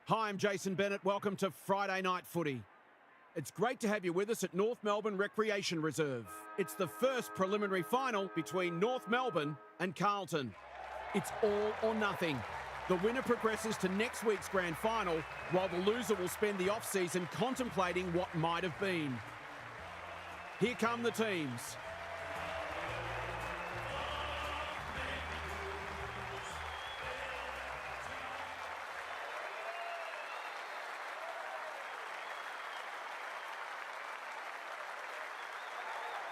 Hi, I'm Jason Bennett. Welcome to Friday Night Footy. It's great to have you with us at North Melbourne Recreation Reserve. It's the first preliminary final between North Melbourne and Carlton. It's all or nothing. The winner progresses to next week's grand final, while the loser will spend the off-season contemplating what might have been. Here come the teams.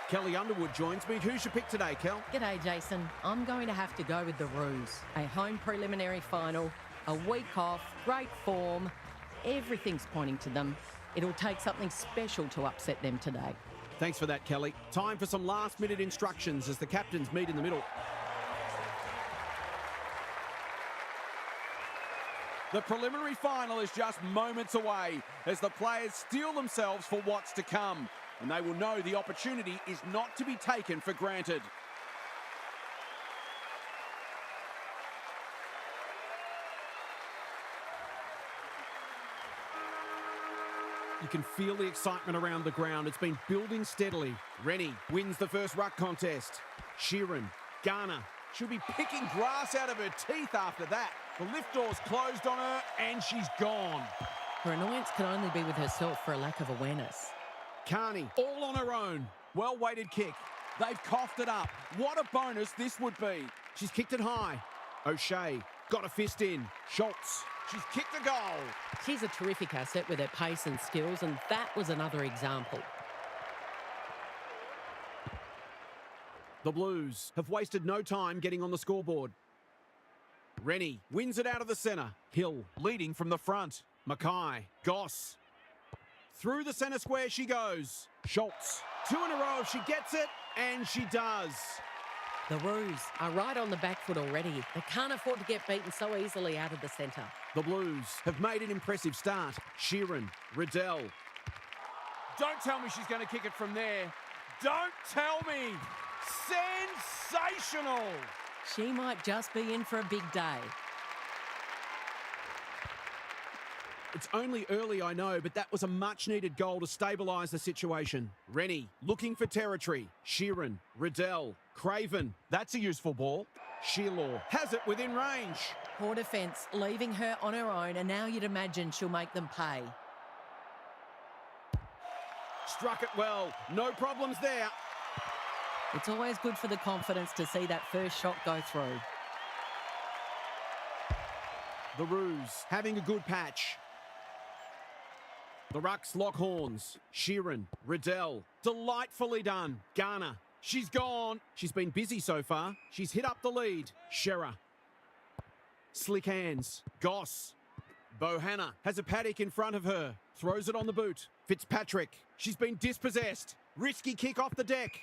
Kelly Underwood joins me. Who's your pick today, Kel? G'day, Jason. I'm going to have to go with the Roos. A home preliminary final, a week off, great form. Everything's pointing to them. It'll take something special to upset them today. Thanks for that, Kelly. Time for some last-minute instructions as the captains meet in the middle. The preliminary final is just moments away as the players steel themselves for what's to come. And they will know the opportunity is not to be taken for granted. You can feel the excitement around the ground. It's been building steadily. Rennie wins the first ruck contest. Sheeran, Garner, she'll be picking grass out of her teeth after that. The lift door's closed on her and she's gone. Her annoyance can only be with herself for a lack of awareness. Carney, all on her own. Well-weighted kick. They've coughed it up. What a bonus this would be. She's kicked it high. O'Shea got a fist in. Schultz, she's kicked a goal. She's a terrific asset with her pace and skills, and that was another example. The Blues have wasted no time getting on the scoreboard. Rennie wins it out of the centre. Hill leading from the front. Mackay, Goss. Through the centre square she goes. Schultz, 2 in a row if she gets it, and she does. The Roos are right on the back foot already. They can't afford to get beaten so easily out of the centre. The Blues have made an impressive start. Sheeran, Riddell. Don't tell me she's going to kick it from there. Don't tell me. Sensational. She might just be in for a big day. It's only early, I know, but that was a much-needed goal to stabilise the situation. Rennie looking for territory. Sheeran, Riddell, Craven. That's a useful ball. Sheelaw has it within range. Poor defence, leaving her on her own, and now you'd imagine she'll make them pay. Struck it well. No problems there. It's always good for the confidence to see that first shot go through. The Roos having a good patch. The Rucks lock horns. Sheeran, Riddell, delightfully done. Garner, she's gone. She's been busy so far. She's hit up the lead. Shearer. Slick hands. Goss. Bohanna has a paddock in front of her. Throws it on the boot. Fitzpatrick. She's been dispossessed. Risky kick off the deck.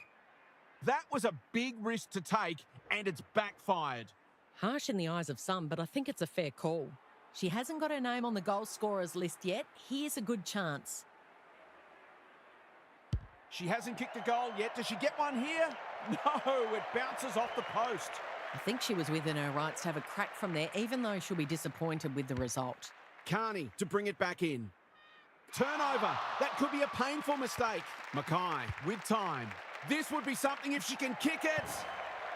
That was a big risk to take, and it's backfired. Harsh in the eyes of some, but I think it's a fair call. She hasn't got her name on the goal scorers list yet. Here's a good chance. She hasn't kicked a goal yet. Does she get one here? No, it bounces off the post. I think she was within her rights to have a crack from there, even though she'll be disappointed with the result. Carney to bring it back in. Turnover. That could be a painful mistake. Mackay with time. This would be something if she can kick it.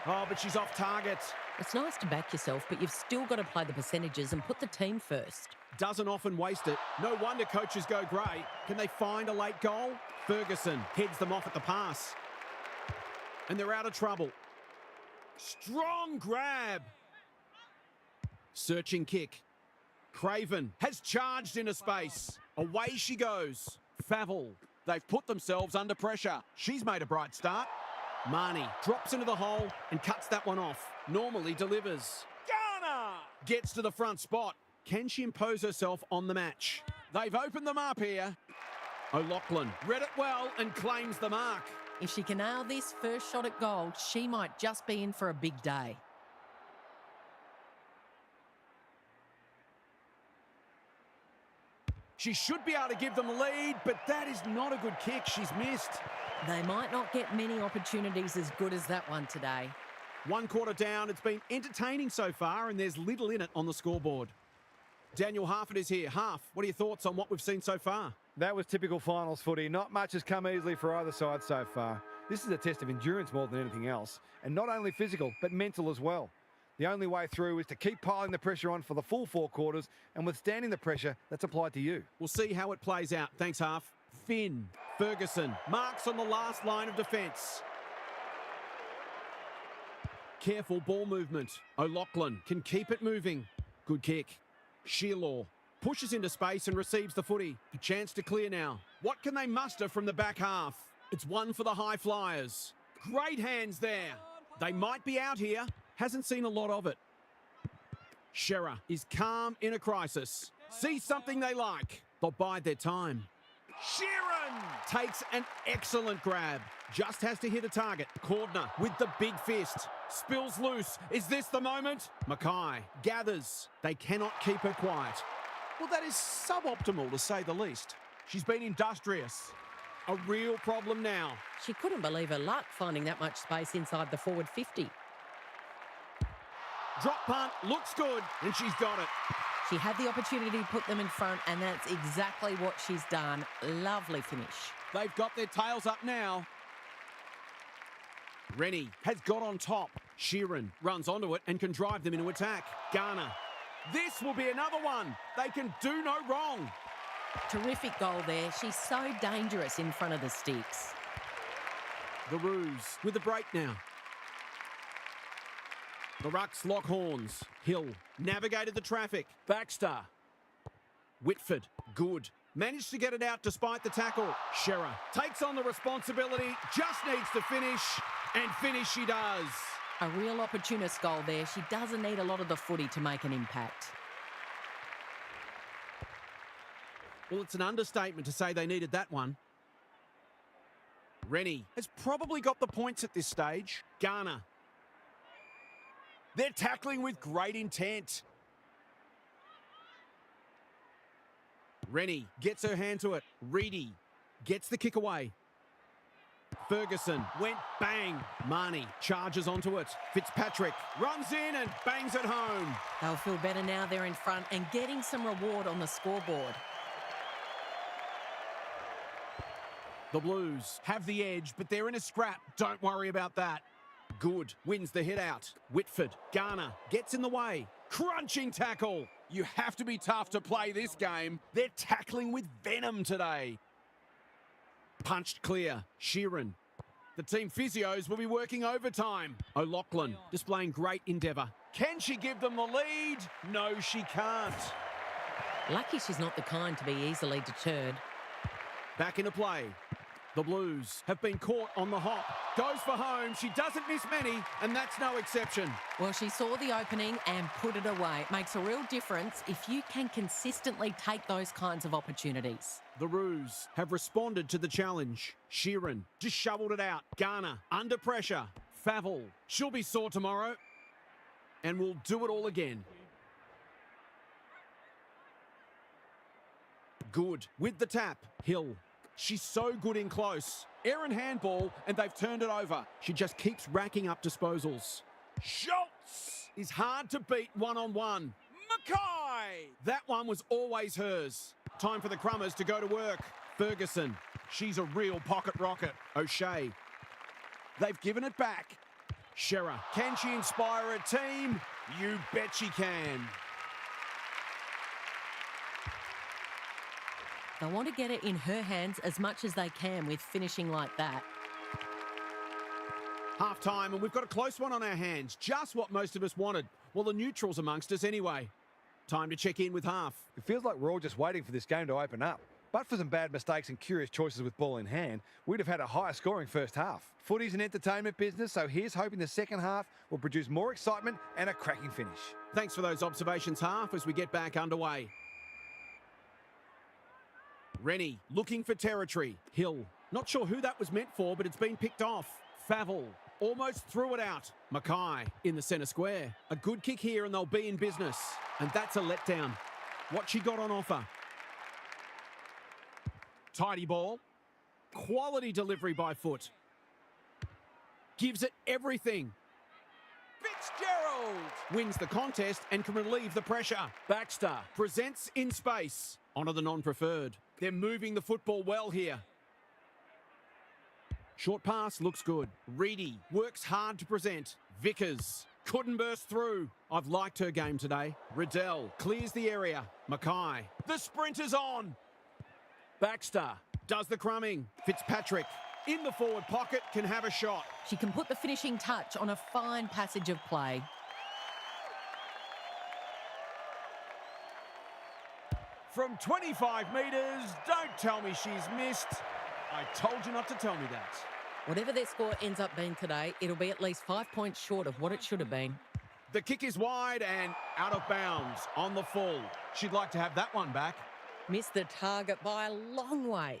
Oh, but she's off target. It's nice to back yourself, but you've still got to play the percentages and put the team first. Doesn't often waste it. No wonder coaches go grey. Can they find a late goal? Ferguson heads them off at the pass. And they're out of trouble. Strong grab. Searching kick. Craven has charged into space. Away she goes. Favell. They've put themselves under pressure. She's made a bright start. Marnie drops into the hole and cuts that one off. Normally delivers. Garner gets to the front spot. Can she impose herself on the match? They've opened them up here. O'Loughlin read it well and claims the mark. If she can nail this first shot at goal, she might just be in for a big day. She should be able to give them the lead, but that is not a good kick. She's missed. They might not get many opportunities as good as that one today. 1 quarter down. It's been entertaining so far, and there's little in it on the scoreboard. Daniel Harford is here. Harf, what are your thoughts on what we've seen so far? That was typical finals footy. Not much has come easily for either side so far. This is a test of endurance more than anything else, and not only physical, but mental as well. The only way through is to keep piling the pressure on for the full 4 quarters and withstanding the pressure that's applied to you. We'll see how it plays out. Thanks, Harf. Finn, Ferguson, marks on the last line of defence. Careful ball movement. O'Loughlin can keep it moving. Good kick. Shearlaw pushes into space and receives the footy. A chance to clear now. What can they muster from the back half? It's one for the high flyers. Great hands there. They might be out here. Hasn't seen a lot of it. Shearer is calm in a crisis. See something they like. They'll bide their time. Sheeran takes an excellent grab. Just has to hit a target. Cordner with the big fist. Spills loose. Is this the moment? Mackay gathers. They cannot keep her quiet. Well, that is suboptimal to say the least. She's been industrious. A real problem now. She couldn't believe her luck finding that much space inside the forward 50. Drop punt, looks good, and she's got it. She had the opportunity to put them in front, and that's exactly what she's done. Lovely finish. They've got their tails up now. Rennie has got on top. Sheeran runs onto it and can drive them into attack. Garner. This will be another one. They can do no wrong. Terrific goal there. She's so dangerous in front of the sticks. The Roos with the break now. The Rucks lock horns. Hill navigated the traffic. Baxter. Whitford, good. Managed to get it out despite the tackle. Shearer takes on the responsibility, just needs to finish, and finish she does. A real opportunist goal there. She doesn't need a lot of the footy to make an impact. Well, it's an understatement to say they needed that one. Rennie has probably got the points at this stage. Garner. They're tackling with great intent. Rennie gets her hand to it. Reedy gets the kick away. Ferguson went bang. Marnie charges onto it. Fitzpatrick runs in and bangs it home. They'll feel better now they're in front and getting some reward on the scoreboard. The Blues have the edge, but they're in a scrap. Don't worry about that. Good wins the hit out. Whitford, Garner gets in the way. Crunching tackle. You have to be tough to play this game. They're tackling with venom today. Punched clear. Sheeran. The team physios will be working overtime. O'Loughlin displaying great endeavour. Can she give them the lead? No, she can't. Lucky she's not the kind to be easily deterred. Back into play. The Blues have been caught on the hop. Goes for home. She doesn't miss many, and that's no exception. Well, she saw the opening and put it away. It makes a real difference if you can consistently take those kinds of opportunities. The Roos have responded to the challenge. Sheeran just shoveled it out. Garner under pressure. Favell. She'll be sore tomorrow. And we'll do it all again. Good with the tap. Hill. She's so good in close. Errant handball, and they've turned it over. She just keeps racking up disposals. Schultz is hard to beat one-on-one. Mackay! That one was always hers. Time for the Crummers to go to work. Ferguson. She's a real pocket rocket. O'Shea. They've given it back. Shearer. Can she inspire a team? You bet she can. They want to get it in her hands as much as they can with finishing like that. Half time, and we've got a close one on our hands. Just what most of us wanted. Well, the neutrals amongst us anyway. Time to check in with Half. It feels like we're all just waiting for this game to open up. But for some bad mistakes and curious choices with ball in hand, we'd have had a higher scoring first half. Footy's an entertainment business, so here's hoping the second half will produce more excitement and a cracking finish. Thanks for those observations, Half, as we get back underway. Rennie looking for territory. Hill. Not sure who that was meant for, but it's been picked off. Favell almost threw it out. Mackay in the centre square. A good kick here and they'll be in business. And that's a letdown. What she got on offer. Tidy ball. Quality delivery by foot. Gives it everything. Fitzgerald. Gold! Wins the contest and can relieve the pressure. Baxter presents in space. Honour the non-preferred. They're moving the football well here. Short pass looks good. Reedy works hard to present. Vickers couldn't burst through. I've liked her game today. Riddell clears the area. Mackay. The sprint is on. Baxter does the crumbing. Fitzpatrick in the forward pocket can have a shot. She can put the finishing touch on a fine passage of play. From 25 metres, don't tell me she's missed. I told you not to tell me that. Whatever their score ends up being today, it'll be at least 5 points short of what it should have been. The kick is wide and out of bounds on the full. She'd like to have that one back. Missed the target by a long way.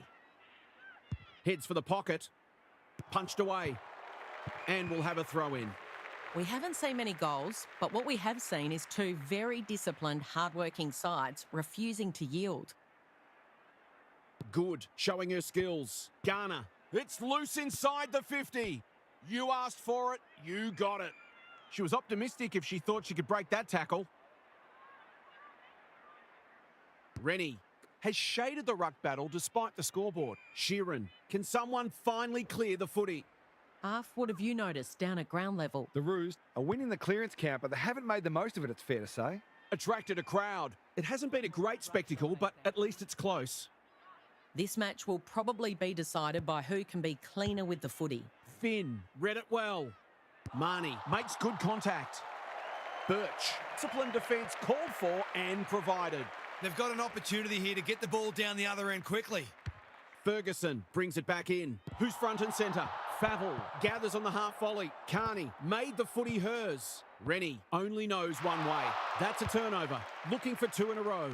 Heads for the pocket. Punched away. And we'll have a throw in. We haven't seen many goals, but what we have seen is two very disciplined, hard-working sides refusing to yield. Good, showing her skills. Garner. It's loose inside the 50. You asked for it, you got it. She was optimistic if she thought she could break that tackle. Rennie has shaded the ruck battle despite the scoreboard. Sheeran, can someone finally clear the footy? Arf, what have you noticed down at ground level? The Roos are winning the clearance count, but they haven't made the most of it, it's fair to say. Attracted a crowd. It hasn't been a great spectacle, but at least it's close. This match will probably be decided by who can be cleaner with the footy. Finn read it well. Marnie makes good contact. Birch, disciplined defence called for and provided. They've got an opportunity here to get the ball down the other end quickly. Ferguson brings it back in. Who's front and centre? Favell gathers on the half volley. Carney made the footy hers. Rennie only knows one way. That's a turnover. Looking for two in a row.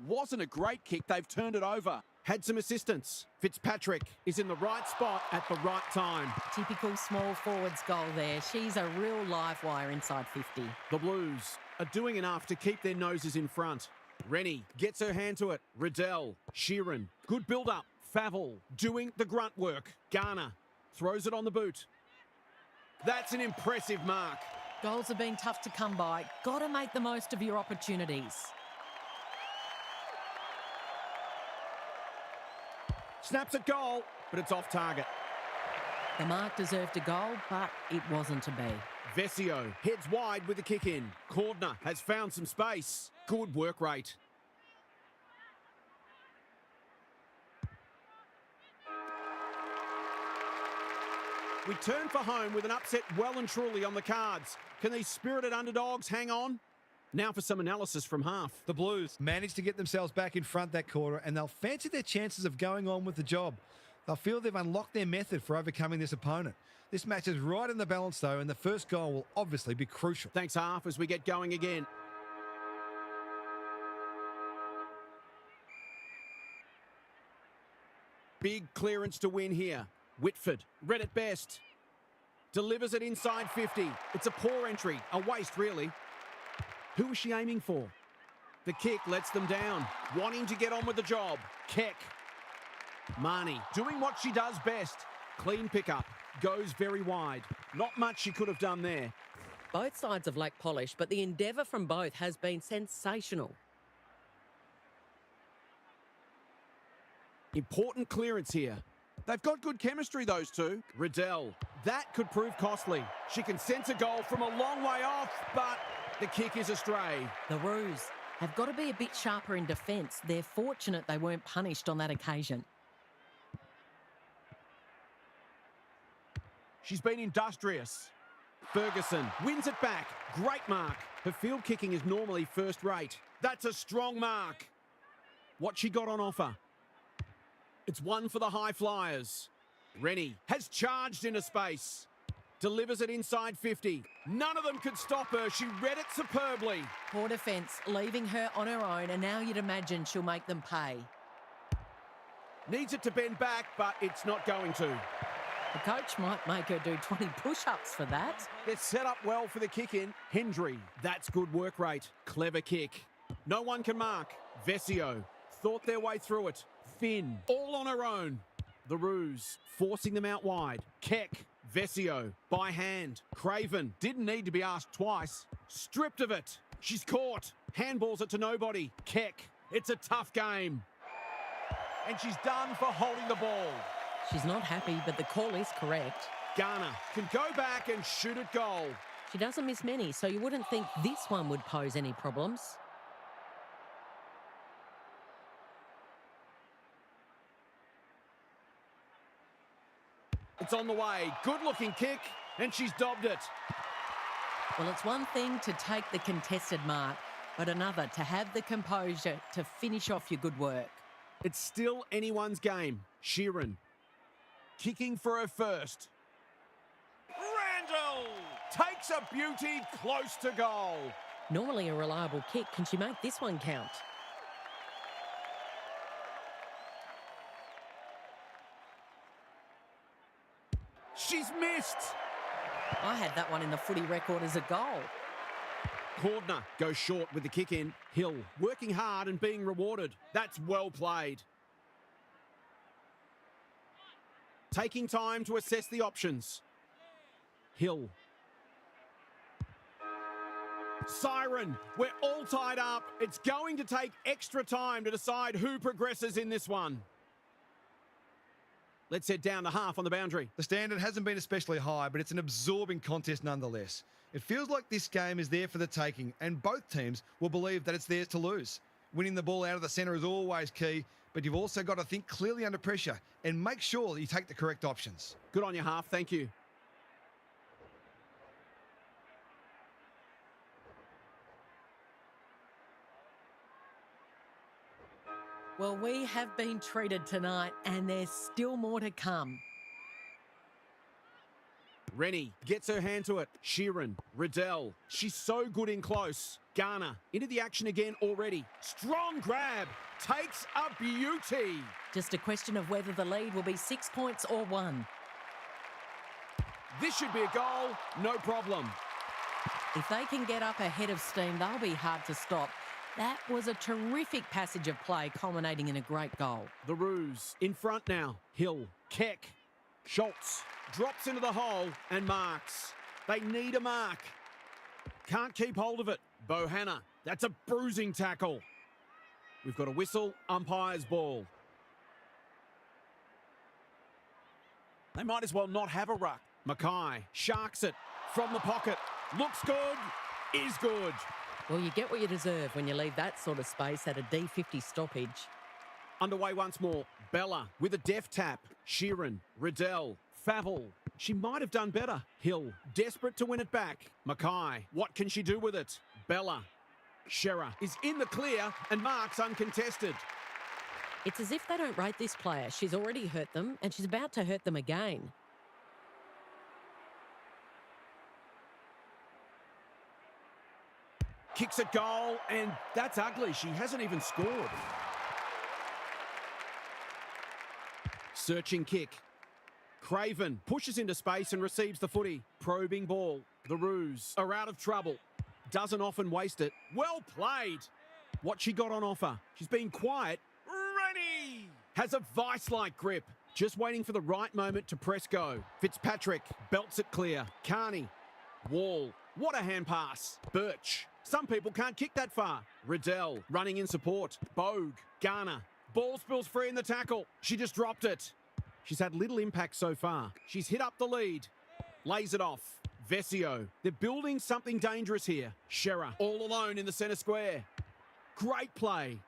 Wasn't a great kick. They've turned it over. Had some assistance. Fitzpatrick is in the right spot at the right time. Typical small forwards goal there. She's a real live wire inside 50. The Blues are doing enough to keep their noses in front. Rennie gets her hand to it. Riddell, Sheeran, good build-up. Favell doing the grunt work. Garner throws it on the boot. That's an impressive mark. Goals have been tough to come by. Got to make the most of your opportunities. Snaps at goal, but it's off target. The mark deserved a goal, but it wasn't to be. Vesio heads wide with the kick in. Cordner has found some space. Good work rate. We turn for home with an upset well and truly on the cards. Can these spirited underdogs hang on? Now for some analysis from half. The Blues managed to get themselves back in front that quarter, and they'll fancy their chances of going on with the job. They'll feel they've unlocked their method for overcoming this opponent. This match is right in the balance, though, and the first goal will obviously be crucial. Thanks, half, as we get going again. Big clearance to win here. Whitford read it best. Delivers it inside 50. It's a poor entry, a waste really. Who is she aiming for? The kick lets them down, wanting to get on with the job. Keck. Marnie doing what she does best. Clean pickup, goes very wide. Not much she could have done there. Both sides have lacked polish, but the endeavour from both has been sensational. Important clearance here. They've got good chemistry, those two. Riddell, that could prove costly. She can sense a goal from a long way off, but the kick is astray. The Roos have got to be a bit sharper in defence. They're fortunate they weren't punished on that occasion. She's been industrious. Ferguson wins it back. Great mark. Her field kicking is normally first rate. That's a strong mark. What she got on offer? It's one for the high flyers. Rennie has charged into space. Delivers it inside 50. None of them could stop her. She read it superbly. Poor defence, leaving her on her own, and now you'd imagine she'll make them pay. Needs it to bend back, but it's not going to. The coach might make her do 20 push-ups for that. They're set up well for the kick-in. Hendry, that's good work rate. Clever kick. No one can mark. Vesio thought their way through it. Finn, all on her own. The Roos forcing them out wide. Keck, Vesio, by hand. Craven, didn't need to be asked twice. Stripped of it. She's caught. Handballs it to nobody. Keck, it's a tough game. And she's done for holding the ball. She's not happy, but the call is correct. Garner can go back and shoot at goal. She doesn't miss many, so you wouldn't think this one would pose any problems. It's on the way. Good-looking kick, and she's dobbed it. Well, it's one thing to take the contested mark, but another to have the composure to finish off your good work. It's still anyone's game. Sheeran kicking for her first. Randall takes a beauty close to goal. Normally a reliable kick. Can she make this one count? She's missed. I had that one in the footy record as a goal. Cordner goes short with the kick in. Hill working hard and being rewarded. That's well played. Taking time to assess the options. Hill. Siren, we're all tied up. It's going to take extra time to decide who progresses in this one. Let's head down to half on the boundary. The standard hasn't been especially high, but it's an absorbing contest nonetheless. It feels like this game is there for the taking, and both teams will believe that it's theirs to lose. Winning the ball out of the centre is always key, but you've also got to think clearly under pressure and make sure that you take the correct options. Good on you, half. Thank you. Well, we have been treated tonight, and there's still more to come. Rennie gets her hand to it. Sheeran, Riddell. She's so good in close. Garner into the action again already. Strong grab. Takes a beauty. Just a question of whether the lead will be 6 points or 1. This should be a goal. No problem. If they can get up ahead of steam, they'll be hard to stop. That was a terrific passage of play, culminating in a great goal. The Roos in front now. Hill, Keck, Schultz drops into the hole and marks. They need a mark. Can't keep hold of it. Bohanna, that's a bruising tackle. We've got a whistle, umpire's ball. They might as well not have a ruck. Mackay sharks it from the pocket. Looks good, is good. Well, you get what you deserve when you leave that sort of space at a D50 stoppage. Underway once more. Bella with a deft tap. Sheeran, Riddell, Favell. She might have done better. Hill, desperate to win it back. Mackay, what can she do with it? Bella. Shearer is in the clear and marks uncontested. It's as if they don't rate this player. She's already hurt them, and she's about to hurt them again. Kicks at goal, and that's ugly. She hasn't even scored. Searching kick. Craven pushes into space and receives the footy. Probing ball. The Roos are out of trouble. Doesn't often waste it. Well played. What she got on offer. She's been quiet. Rennie has a vice-like grip. Just waiting for the right moment to press go. Fitzpatrick belts it clear. Carney. Wall. What a hand pass. Birch. Some people can't kick that far. Riddell running in support. Bogue. Garner. Ball spills free in the tackle. She just dropped it. She's had little impact so far. She's hit up the lead. Lays it off. Vesio. They're building something dangerous here. Shearer all alone in the centre square. Great play.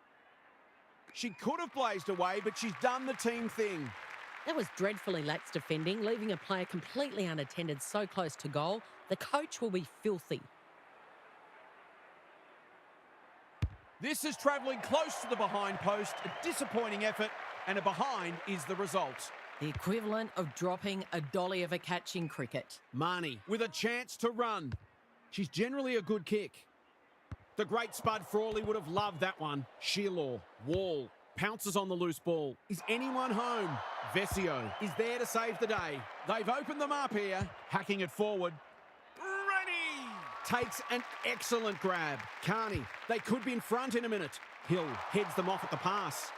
She could have blazed away, but she's done the team thing. That was dreadfully lax defending, leaving a player completely unattended so close to goal. The coach will be filthy. This is travelling close to the behind post. A disappointing effort, and a behind is the result. The equivalent of dropping a dolly of a catch in cricket. Marnie with a chance to run. She's generally a good kick. The great Spud Frawley would have loved that one. Shearlaw, Wall, pounces on the loose ball. Is anyone home? Vesio is there to save the day. They've opened them up here. Hacking it forward. Rennie takes an excellent grab. Carney, they could be in front in a minute. Hill heads them off at the pass.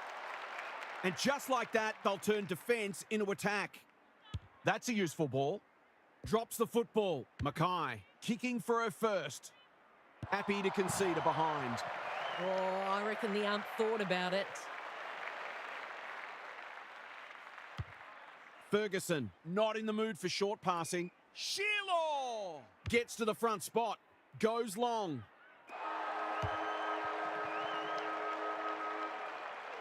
And just like that, they'll turn defence into attack. That's a useful ball. Drops the football. Mackay kicking for her first. Happy to concede a behind. Oh, I reckon the ump thought about it. Ferguson, not in the mood for short passing. Sheila gets to the front spot. Goes long.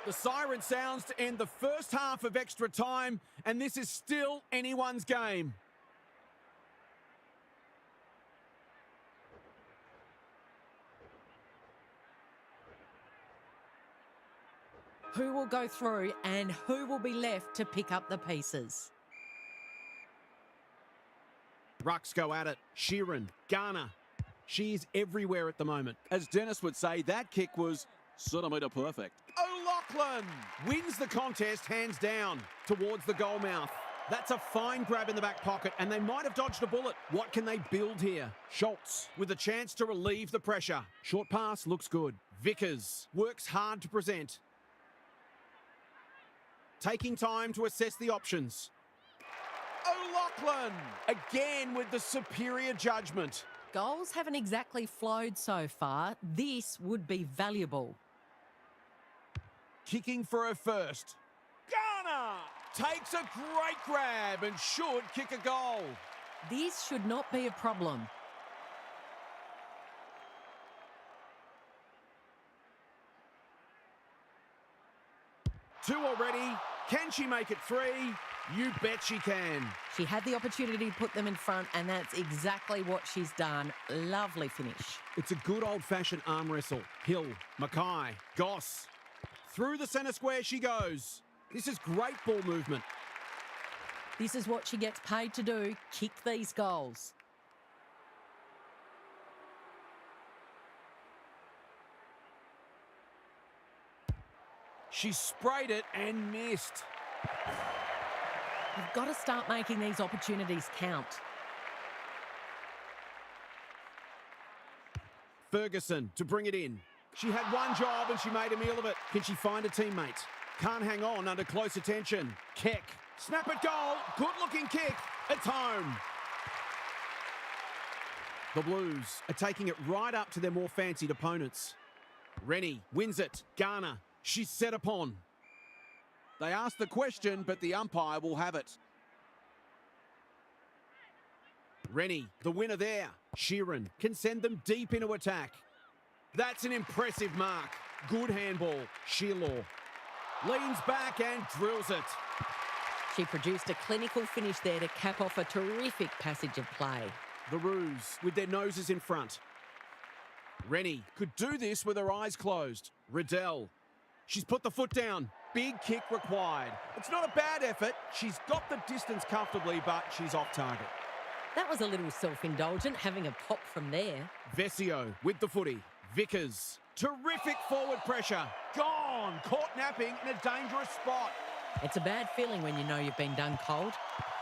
The siren sounds to end the first half of extra time, and this is still anyone's game. Who will go through and who will be left to pick up the pieces? Rucks go at it. Sheeran, Garner. She's everywhere at the moment. As Dennis would say, that kick was centimetre perfect. O'Loughlin wins the contest hands down towards the goal mouth. That's a fine grab in the back pocket, and they might have dodged a bullet. What can they build here? Schultz with a chance to relieve the pressure. Short pass looks good. Vickers works hard to present. Taking time to assess the options. O'Loughlin again with the superior judgment. Goals haven't exactly flowed so far. This would be valuable. Kicking for her first. Garner takes a great grab and should kick a goal. This should not be a problem. Two already. Can she make it three? You bet she can. She had the opportunity to put them in front, and that's exactly what she's done. Lovely finish. It's a good old-fashioned arm wrestle. Hill, Mackay, Goss. Through the centre square she goes. This is great ball movement. This is what she gets paid to do, kick these goals. She sprayed it and missed. You've got to start making these opportunities count. Ferguson to bring it in. She had one job and she made a meal of it. Can she find a teammate? Can't hang on under close attention. Keck. Snap it goal. Good looking kick. It's home. The Blues are taking it right up to their more fancied opponents. Rennie wins it. Garner. She's set upon. They asked the question, but the umpire will have it. Rennie, the winner there. Sheeran can send them deep into attack. That's an impressive mark. Good handball. Shearlaw leans back and drills it. She produced a clinical finish there to cap off a terrific passage of play. The Roos with their noses in front. Rennie could do this with her eyes closed. Riddell. She's put the foot down. Big kick required. It's not a bad effort. She's got the distance comfortably, but she's off target. That was a little self-indulgent, having a pop from there. Vesio with the footy. Vickers. Terrific forward pressure. Gone. Caught napping in a dangerous spot. It's a bad feeling when you know you've been done cold.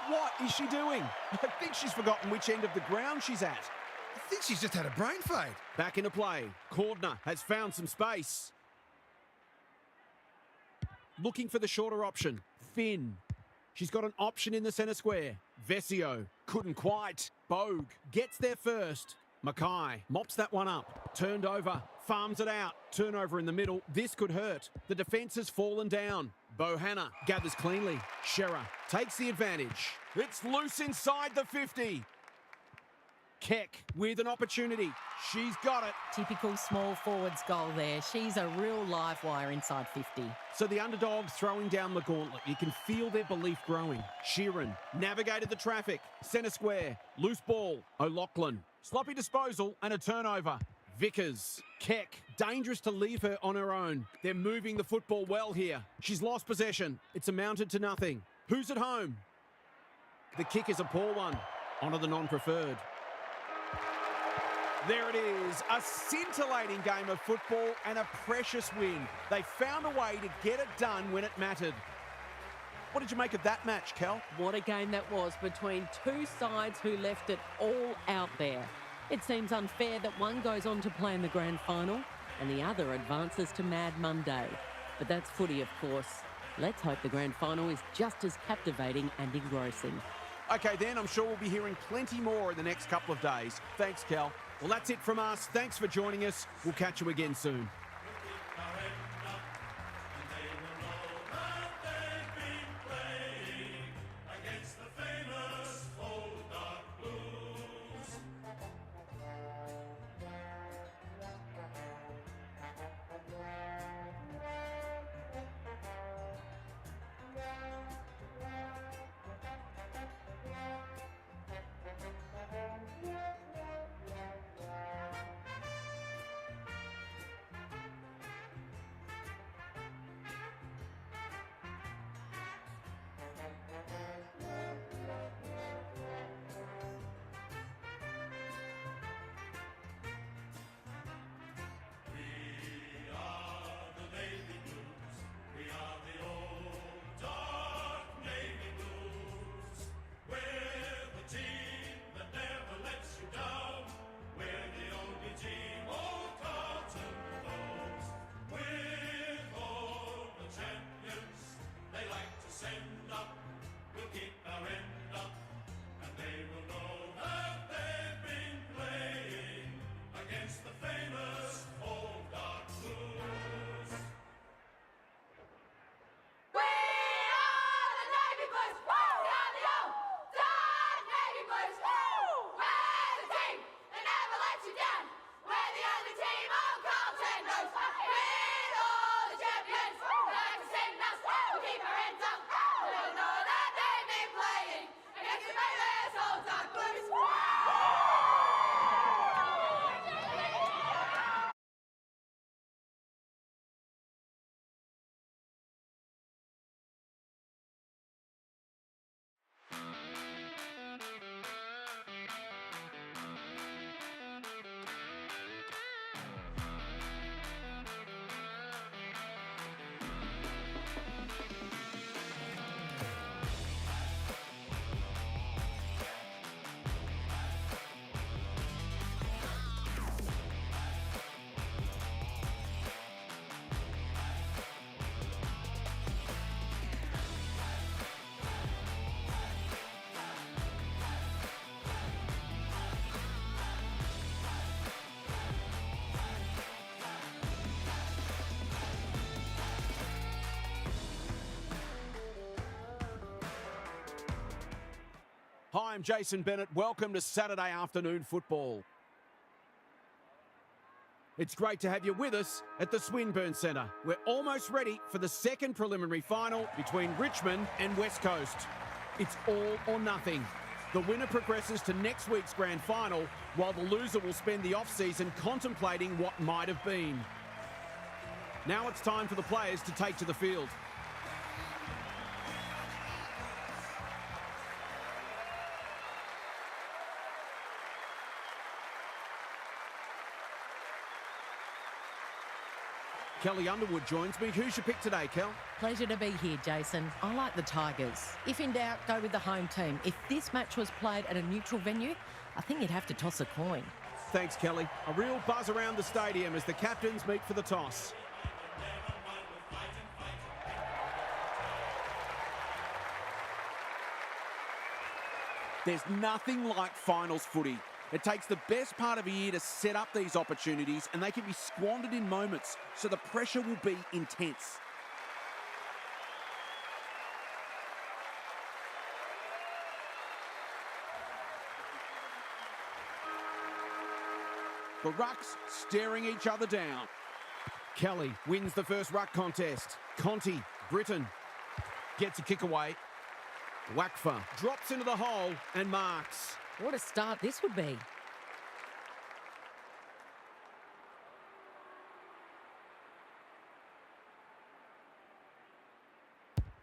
What is she doing? I think she's forgotten which end of the ground she's at. I think she's just had a brain fade. Back into play. Cordner has found some space. Looking for the shorter option. Finn. She's got an option in the centre square. Vesio. Couldn't quite. Bogue gets there first. Mackay mops that one up. Turned over. Farms it out. Turnover in the middle. This could hurt. The defence has fallen down. Bohanna gathers cleanly. Shearer takes the advantage. It's loose inside the 50. Keck with an opportunity. She's got it. Typical small forwards goal there. She's a real live wire inside 50. So the underdogs throwing down the gauntlet. You can feel their belief growing. Sheeran navigated the traffic. Centre square. Loose ball. O'Loughlin. Sloppy disposal and a turnover. Vickers. Keck. Dangerous to leave her on her own. They're moving the football well here. She's lost possession. It's amounted to nothing. Who's at home? The kick is a poor one. Onto the non-preferred. There it is, a scintillating game of football and a precious win. They found a way to get it done when it mattered. What did you make of that match, Kel? What a game that was between two sides who left it all out there. It seems unfair that one goes on to play in the grand final and the other advances to Mad Monday. But that's footy, of course. Let's hope the grand final is just as captivating and engrossing. Okay, then I'm sure we'll be hearing plenty more in the next couple of days. Thanks, Cal. Well, that's it from us. Thanks for joining us. We'll catch you again soon. Hi, I'm Jason Bennett. Welcome to Saturday afternoon football. It's great to have you with us at the Swinburne Centre. We're almost ready for the second preliminary final between Richmond and West Coast. It's all or nothing. The winner progresses to next week's grand final, while the loser will spend the off-season contemplating what might have been. Now it's time for the players to take to the field. Kelly Underwood joins me. Who's your pick today, Kel? Pleasure to be here, Jason. I like the Tigers. If in doubt, go with the home team. If this match was played at a neutral venue, I think you'd have to toss a coin. Thanks, Kelly. A real buzz around the stadium as the captains meet for the toss. There's nothing like finals footy. It takes the best part of a year to set up these opportunities, and they can be squandered in moments, so the pressure will be intense. The rucks staring each other down. Kelly wins the first ruck contest. Conti, Britton, gets a kick away. Wakfa drops into the hole and marks. What a start this would be.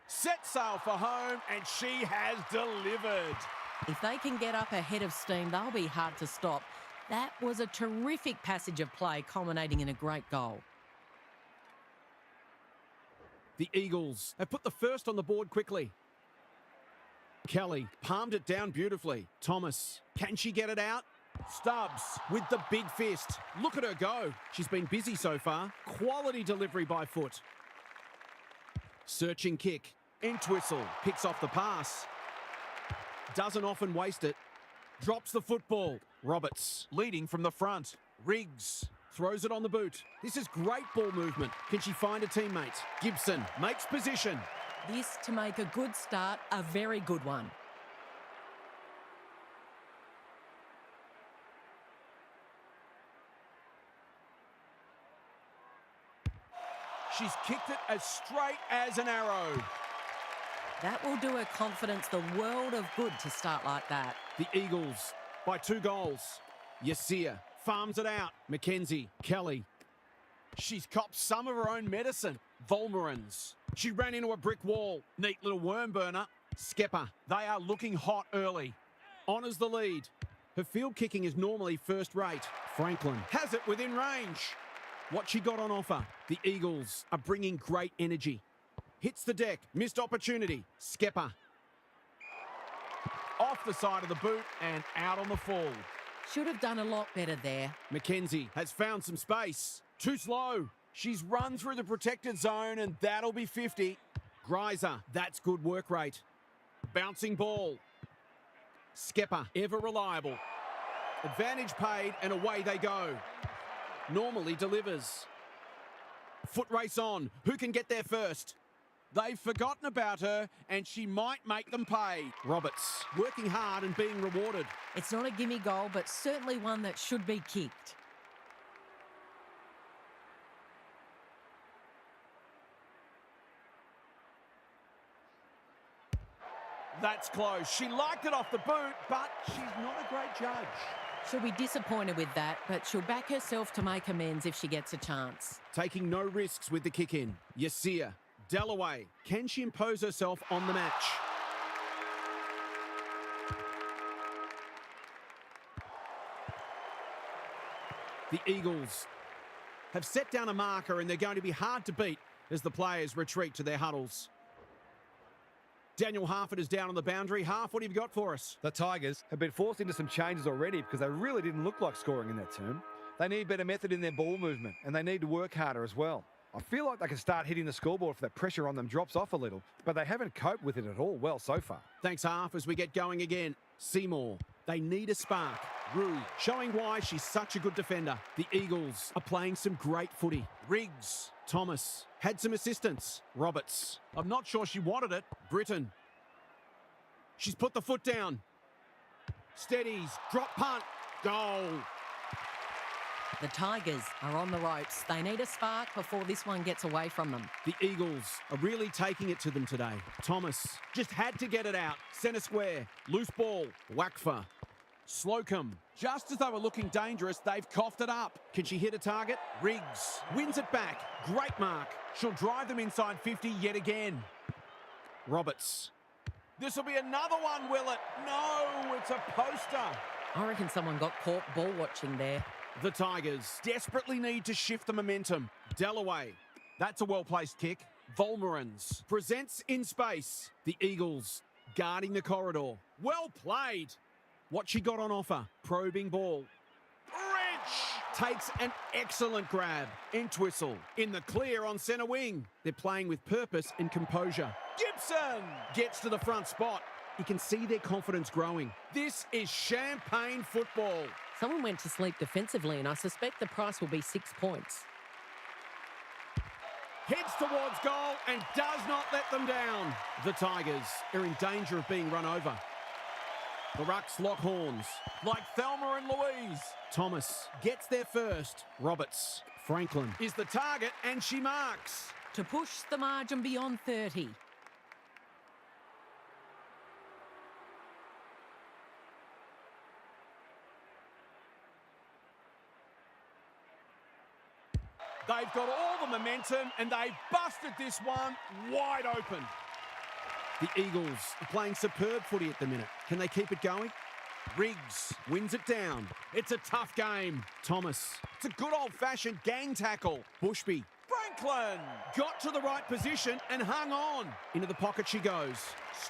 Set sail for home, and she has delivered. If they can get up ahead of steam, they'll be hard to stop. That was a terrific passage of play, culminating in a great goal. The Eagles have put the first on the board quickly. Kelly palmed it down beautifully. Thomas, can she get it out? Stubbs with the big fist. Look at her go. She's been busy so far. Quality delivery by foot. Searching kick. Entwistle picks off the pass. Doesn't often waste it. Drops the football. Roberts leading from the front. Riggs throws it on the boot. This is great ball movement. Can she find a teammate? Gibson makes position. This to make a good start, a very good one. She's kicked it as straight as an arrow. That will do her confidence the world of good to start like that. The Eagles by 2 goals. Yasia farms it out. Mackenzie, Kelly. She's copped some of her own medicine. Volmerans. She ran into a brick wall. Neat little worm burner. Skepper. They are looking hot early. Honours the lead. Her field kicking is normally first rate. Franklin has it within range. What she got on offer. The Eagles are bringing great energy. Hits the deck. Missed opportunity. Skepper. Off the side of the boot and out on the fall. Should have done a lot better there. Mackenzie has found some space. Too slow. She's run through the protected zone and that'll be 50. Greiser, that's good work rate. Bouncing ball. Skepper, ever reliable. Advantage paid and away they go. Normally delivers. Foot race on. Who can get there first? They've forgotten about her and she might make them pay. Roberts, working hard and being rewarded. It's not a gimme goal, but certainly one that should be kicked. That's close. She liked it off the boot, but she's not a great judge. She'll be disappointed with that, but she'll back herself to make amends if she gets a chance. Taking no risks with the kick in. Yasia, Dalloway. Can she impose herself on the match? The Eagles have set down a marker and they're going to be hard to beat as the players retreat to their huddles. Daniel Harford is down on the boundary. Harf, what have you got for us? The Tigers have been forced into some changes already because they really didn't look like scoring in that term. They need better method in their ball movement and they need to work harder as well. I feel like they can start hitting the scoreboard if the pressure on them drops off a little, but they haven't coped with it at all well so far. Thanks, Harf, as we get going again. Seymour, they need a spark. Rue, showing why she's such a good defender. The Eagles are playing some great footy. Riggs, Thomas, had some assistance. Roberts, I'm not sure she wanted it. Britton, she's put the foot down. Steadies, drop punt, goal. The Tigers are on the ropes. They need a spark before this one gets away from them. The Eagles are really taking it to them today. Thomas just had to get it out. Centre square, loose ball, Wakfa. Slocum, just as they were looking dangerous, they've coughed it up. Can she hit a target? Riggs wins it back. Great mark. She'll drive them inside 50 yet again. Roberts. This will be another one, will it? No, it's a poster. I reckon someone got caught ball watching there. The Tigers desperately need to shift the momentum. Dalloway, that's a well-placed kick. Volmerans presents in space. The Eagles guarding the corridor. Well played. What she got on offer. Probing ball. Rich takes an excellent grab. Entwistle in the clear on centre wing. They're playing with purpose and composure. Gibson gets to the front spot. You can see their confidence growing. This is champagne football. Someone went to sleep defensively, and I suspect the price will be 6 points. Heads towards goal and does not let them down. The Tigers are in danger of being run over. The Rucks lock horns, like Thelma and Louise. Thomas gets there first. Roberts, Franklin is the target and she marks. To push the margin beyond 30. They've got all the momentum and they've busted this one wide open. The Eagles are playing superb footy at the minute. Can they keep it going? Riggs wins it down. It's a tough game. Thomas, it's a good old-fashioned gang tackle. Bushby, Franklin got to the right position and hung on. Into the pocket she goes.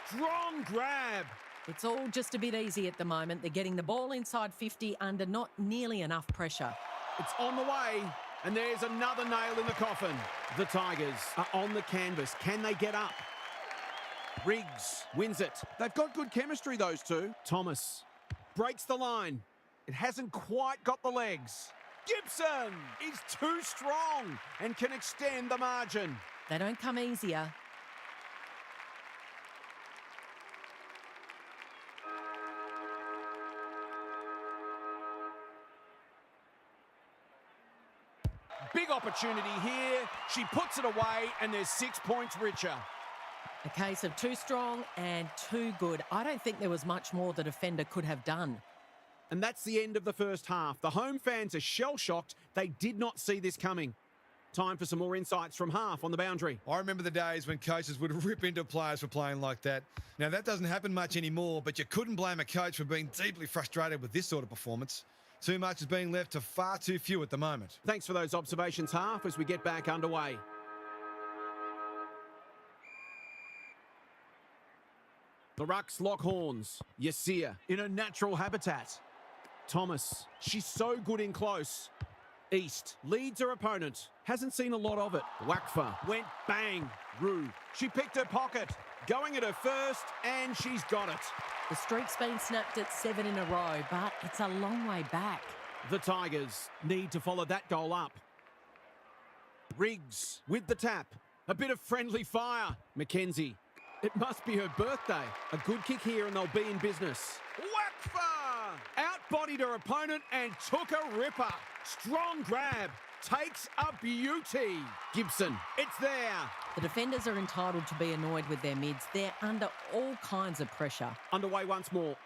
Strong grab. It's all just a bit easy at the moment. They're getting the ball inside 50 under not nearly enough pressure. It's on the way. And there's another nail in the coffin. The Tigers are on the canvas. Can they get up? Riggs wins it. They've got good chemistry, those two. Thomas breaks the line. It hasn't quite got the legs. Gibson is too strong and can extend the margin. They don't come easier. Big opportunity here. She puts it away and there's 6 points richer. A case of too strong and too good. I don't think there was much more the defender could have done. And that's the end of the first half. The home fans are shell-shocked. They did not see this coming. Time for some more insights from Half on the boundary. I remember the days when coaches would rip into players for playing like that. Now, that doesn't happen much anymore, but you couldn't blame a coach for being deeply frustrated with this sort of performance. Too much is being left to far too few at the moment. Thanks for those observations, Half, as we get back underway. The Rucks lock horns. Yasia in her natural habitat. Thomas, she's so good in close. East leads her opponent. Hasn't seen a lot of it. Wakfa went bang. Rue, she picked her pocket. Going at her first, and she's got it. The streak's been snapped at 7 in a row, but it's a long way back. The Tigers need to follow that goal up. Riggs with the tap. A bit of friendly fire. Mackenzie. It must be her birthday. A good kick here and they'll be in business. Wakfa outbodied her opponent and took a ripper. Strong grab. Takes a beauty. Gibson, it's there. The defenders are entitled to be annoyed with their mids. They're under all kinds of pressure. Underway once more.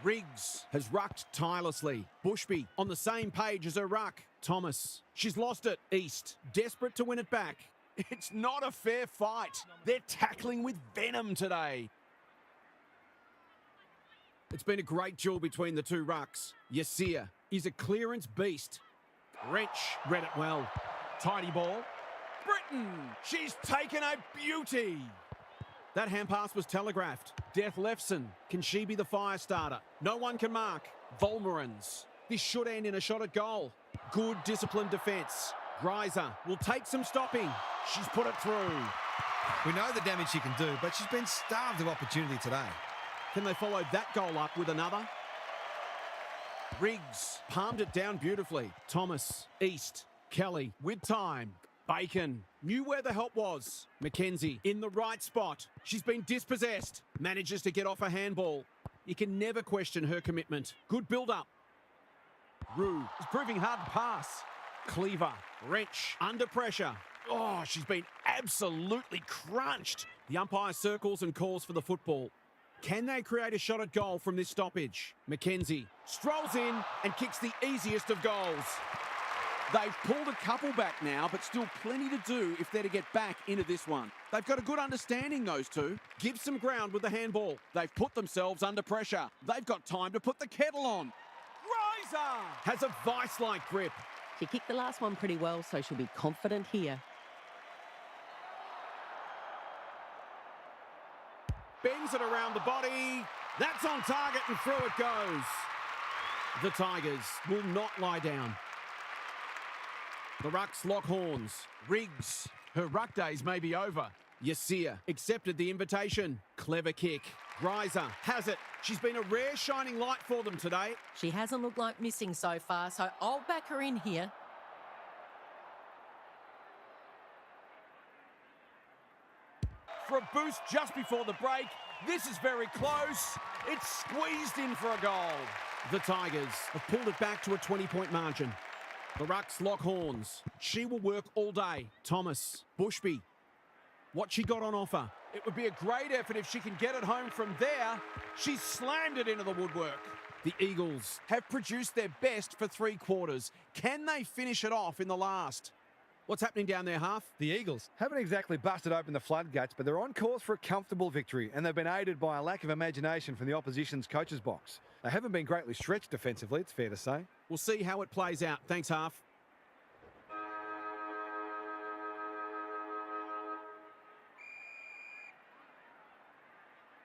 Riggs has rucked tirelessly. Bushby on the same page as her ruck. Thomas, she's lost it. East, desperate to win it back. It's not a fair fight. They're tackling with venom today. It's been a great duel between the two rucks. Yasia is a clearance beast. Wrench read it well. Tidy ball. Britton, she's taken a beauty. That hand pass was telegraphed. Death Lefson, can she be the fire starter? No one can mark. Volmerans, this should end in a shot at goal. Good disciplined defence. Greiser will take some stopping. She's put it through. We know the damage she can do, but she's been starved of opportunity today. Can they follow that goal up with another? Riggs palmed it down beautifully. Thomas, East, Kelly with time. Bacon knew where the help was. Mackenzie in the right spot. She's been dispossessed. Manages to get off a handball. You can never question her commitment. Good build-up. Rue is proving hard to pass. Cleaver, wrench, under pressure. Oh, she's been absolutely crunched. The umpire circles and calls for the football. Can they create a shot at goal from this stoppage? Mackenzie strolls in and kicks the easiest of goals. They've pulled a couple back now, but still plenty to do if they're to get back into this one. They've got a good understanding, those two. Gives some ground with the handball. They've put themselves under pressure. They've got time to put the kettle on. Greiser has a vice-like grip. She kicked the last one pretty well, so she'll be confident here. Bends it around the body. That's on target and through it goes. The Tigers will not lie down. The Rucks lock horns. Riggs, her ruck days may be over. Yasia accepted the invitation. Clever kick. Greiser has it. She's been a rare shining light for them today. She hasn't looked like missing so far, so I'll back her in here. For a boost just before the break. This is very close. It's squeezed in for a goal. The Tigers have pulled it back to a 20-point margin. The Rucks lock horns. She will work all day. Thomas, Bushby. What she got on offer. It would be a great effort if she can get it home from there. She's slammed it into the woodwork. The Eagles have produced their best for 3 quarters. Can they finish it off in the last? What's happening down there, Half? The Eagles haven't exactly busted open the floodgates, but they're on course for a comfortable victory, and they've been aided by a lack of imagination from the opposition's coach's box. They haven't been greatly stretched defensively, it's fair to say. We'll see how it plays out. Thanks, Half.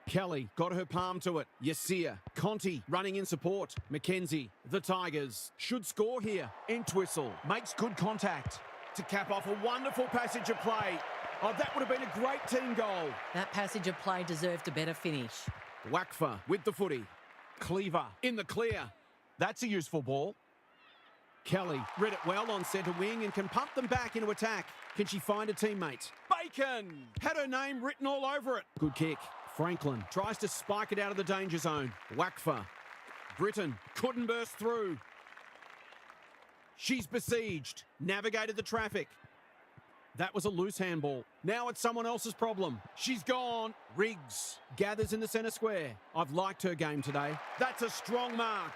Kelly got her palm to it. Yasia, Conti running in support. Mackenzie, the Tigers should score here. Entwistle makes good contact to cap off a wonderful passage of play. Oh, that would have been a great team goal. That passage of play deserved a better finish. Wakfa with the footy. Cleaver in the clear. That's a useful ball. Kelly read it well on centre wing and can pump them back into attack. Can she find a teammate? Bacon had her name written all over it. Good kick. Franklin tries to spike it out of the danger zone. Wakfa. Britton couldn't burst through. She's besieged. Navigated the traffic. That was a loose handball. Now it's someone else's problem. She's gone. Riggs gathers in the centre square. I've liked her game today. That's a strong mark.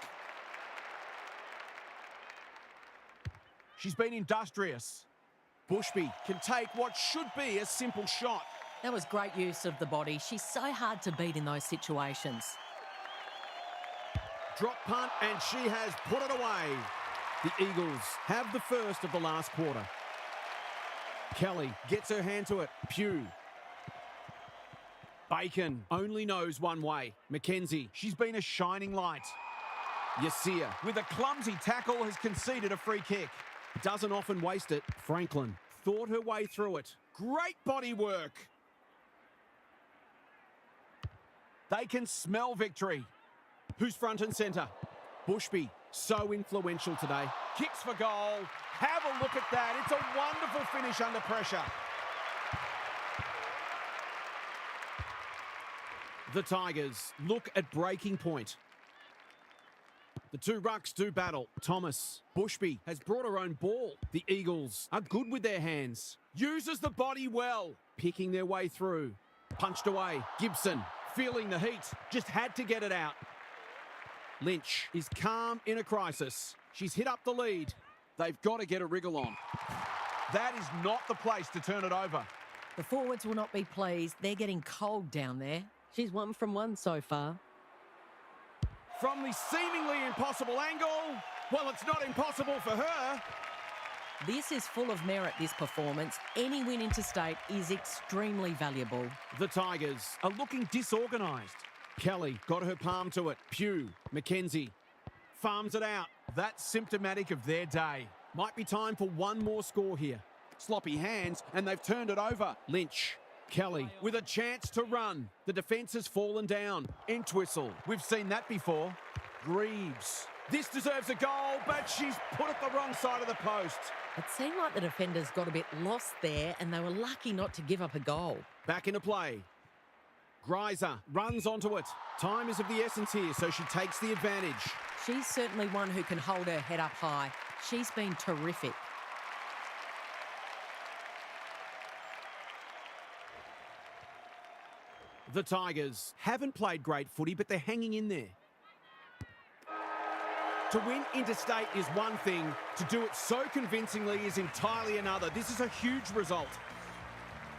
She's been industrious. Bushby can take what should be a simple shot. That was great use of the body. She's so hard to beat in those situations. Drop punt, and she has put it away. The Eagles have the first of the last quarter. Kelly gets her hand to it. Pugh. Bacon only knows one way. Mackenzie, she's been a shining light. Yasia, with a clumsy tackle, has conceded a free kick. Doesn't often waste it. Franklin thought her way through it. Great body work. They can smell victory. Who's front and centre? Bushby, so influential today. Kicks for goal. Have a look at that. It's a wonderful finish under pressure. The Tigers look at breaking point. The two rucks do battle. Thomas. Bushby has brought her own ball. The Eagles are good with their hands. Uses the body well. Picking their way through. Punched away. Gibson feeling the heat. Just had to get it out. Lynch is calm in a crisis. She's hit up the lead. They've got to get a wriggle on. That is not the place to turn it over. The forwards will not be pleased. They're getting cold down there. She's 1 from 1 so far. From the seemingly impossible angle, well, it's not impossible for her. This is full of merit, this performance. Any win interstate is extremely valuable. The Tigers are looking disorganised. Kelly got her palm to it. Pugh, Mackenzie farms it out. That's symptomatic of their day. Might be time for one more score here. Sloppy hands, and they've turned it over. Lynch. Kelly with a chance to run. The defence has fallen down. Entwistle. We've seen that before. Greaves. This deserves a goal, but she's put it the wrong side of the post. It seemed like the defenders got a bit lost there and they were lucky not to give up a goal. Back into play. Greiser runs onto it. Time is of the essence here, so she takes the advantage. She's certainly one who can hold her head up high. She's been terrific. The Tigers haven't played great footy, but they're hanging in there. To win interstate is one thing. To do it so convincingly is entirely another. This is a huge result.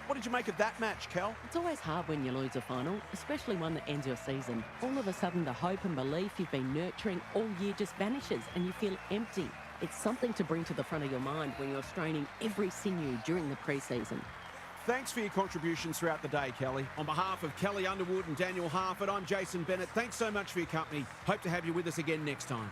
What did you make of that match, Cal? It's always hard when you lose a final, especially one that ends your season. All of a sudden, the hope and belief you've been nurturing all year just vanishes and you feel empty. It's something to bring to the front of your mind when you're straining every sinew during the pre-season. Thanks for your contributions throughout the day, Kelly. On behalf of Kelly Underwood and Daniel Harford, I'm Jason Bennett. Thanks so much for your company. Hope to have you with us again next time.